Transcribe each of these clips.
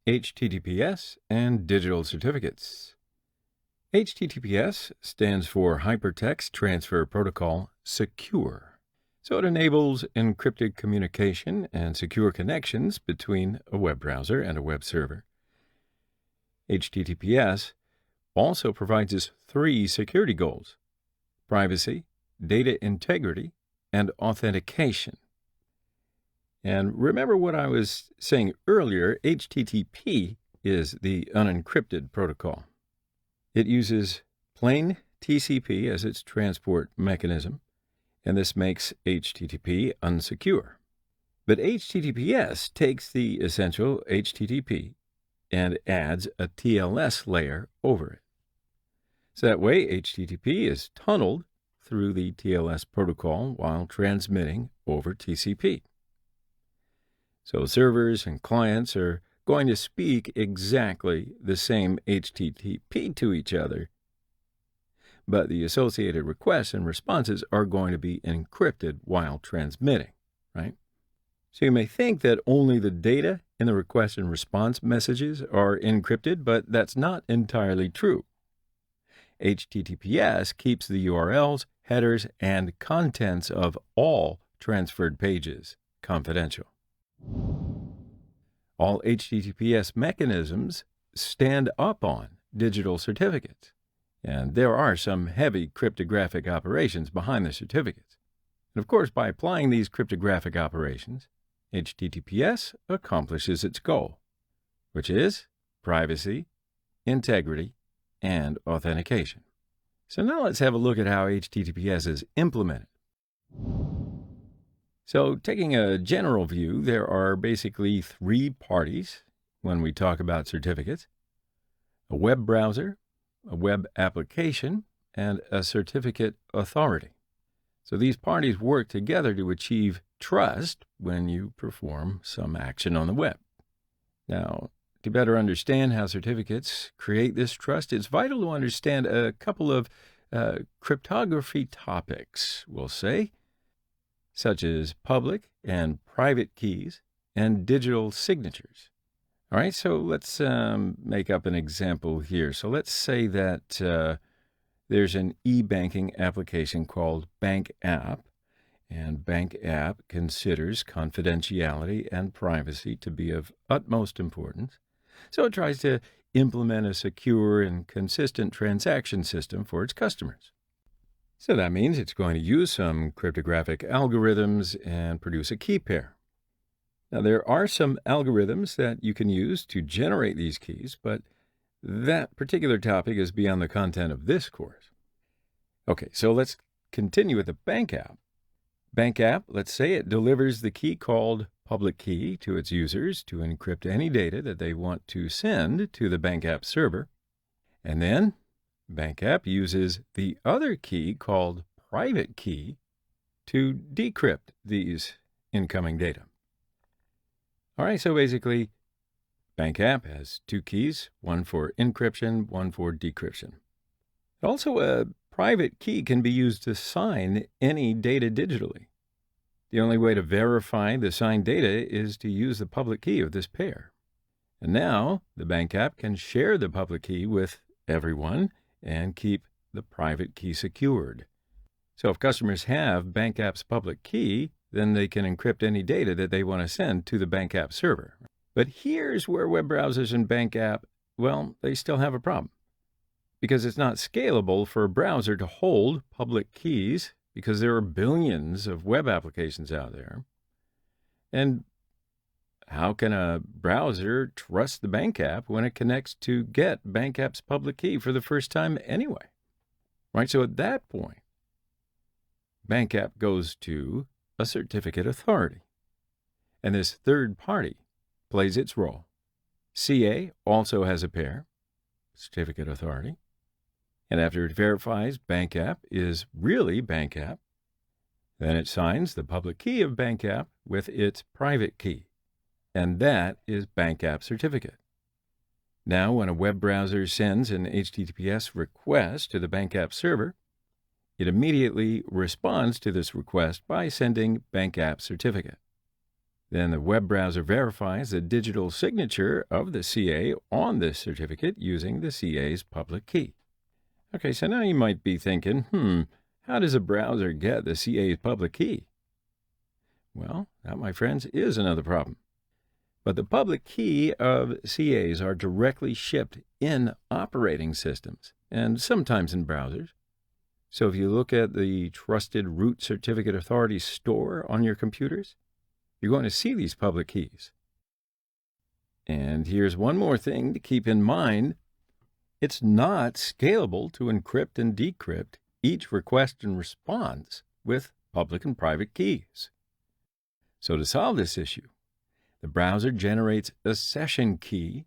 HTTPS and digital certificates. HTTPS stands for Hypertext Transfer Protocol Secure. So it enables encrypted communication and secure connections between a web browser and a web server. HTTPS also provides us three security goals: privacy, data integrity, and authentication. And remember what I was saying earlier, HTTP is the unencrypted protocol. It uses plain TCP as its transport mechanism, and this makes HTTP unsecure. But HTTPS takes the essential HTTP and adds a TLS layer over it. So that way, HTTP is tunneled through the TLS protocol while transmitting over TCP. So servers and clients are going to speak exactly the same HTTP to each other, but the associated requests and responses are going to be encrypted while transmitting, right? So you may think that only the data in the request and response messages are encrypted, but that's not entirely true. HTTPS keeps the URLs, headers, and contents of all transferred pages confidential. All HTTPS mechanisms stand up on digital certificates, and there are some heavy cryptographic operations behind the certificates. And of course, by applying these cryptographic operations, HTTPS accomplishes its goal, which is privacy, integrity, and authentication. So now let's have a look at how HTTPS is implemented. So taking a general view, there are basically three parties when we talk about certificates: a web browser, a web application, and a certificate authority. So these parties work together to achieve trust when you perform some action on the web. Now, to better understand how certificates create this trust, it's vital to understand a couple of cryptography topics, we'll say, such as public and private keys and digital signatures. All right, so let's make up an example here. So let's say that there's an e-banking application called Bank App, and Bank App considers confidentiality and privacy to be of utmost importance. So it tries to implement a secure and consistent transaction system for its customers. So that means it's going to use some cryptographic algorithms and produce a key pair. Now, there are some algorithms that you can use to generate these keys, but that particular topic is beyond the content of this course. Okay, so let's continue with the Bank App. Bank App, let's say it delivers the key called public key to its users to encrypt any data that they want to send to the Bank App server. And then Bank App uses the other key called private key to decrypt these incoming data. All right, so basically, Bank App has two keys, one for encryption, one for decryption. Also, a private key can be used to sign any data digitally. The only way to verify the signed data is to use the public key of this pair. And now, the Bank App can share the public key with everyone and keep the private key secured. So if customers have Bank App's public key, then they can encrypt any data that they want to send to the Bank App server. But here's where web browsers and Bank App, well, they still have a problem, because it's not scalable for a browser to hold public keys, because there are billions of web applications out there. And how can a browser trust the Bank App when it connects to get Bank App's public key for the first time anyway? Right, so at that point, Bank App goes to a certificate authority, and this third party plays its role. CA also has a pair, certificate authority, and after it verifies Bank App is really Bank App, then it signs the public key of Bank App with its private key, and that is Bank App certificate. Now, when a web browser sends an HTTPS request to the Bank App server, it immediately responds to this request by sending Bank App certificate. Then the web browser verifies the digital signature of the CA on this certificate using the CA's public key. Okay, so now you might be thinking, how does a browser get the CA's public key? Well, that, my friends, is another problem. But the public key of CAs are directly shipped in operating systems and sometimes in browsers. So if you look at the Trusted Root Certificate Authority store on your computers, you're going to see these public keys. And here's one more thing to keep in mind. It's not scalable to encrypt and decrypt each request and response with public and private keys. So to solve this issue, the browser generates a session key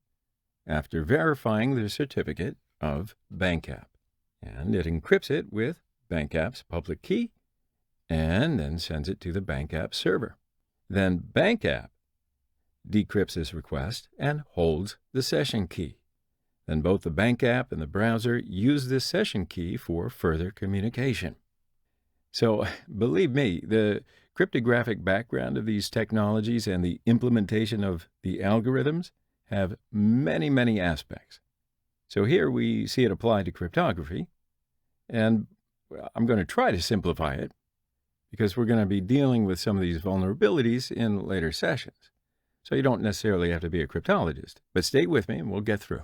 after verifying the certificate of BankApp, and it encrypts it with BankApp's public key and then sends it to the BankApp server. Then BankApp decrypts this request and holds the session key. Then both the BankApp and the browser use this session key for further communication. So, believe me, the cryptographic background of these technologies and the implementation of the algorithms have many, many aspects. So here we see it applied to cryptography, and I'm going to try to simplify it because we're going to be dealing with some of these vulnerabilities in later sessions. So you don't necessarily have to be a cryptologist, but stay with me and we'll get through.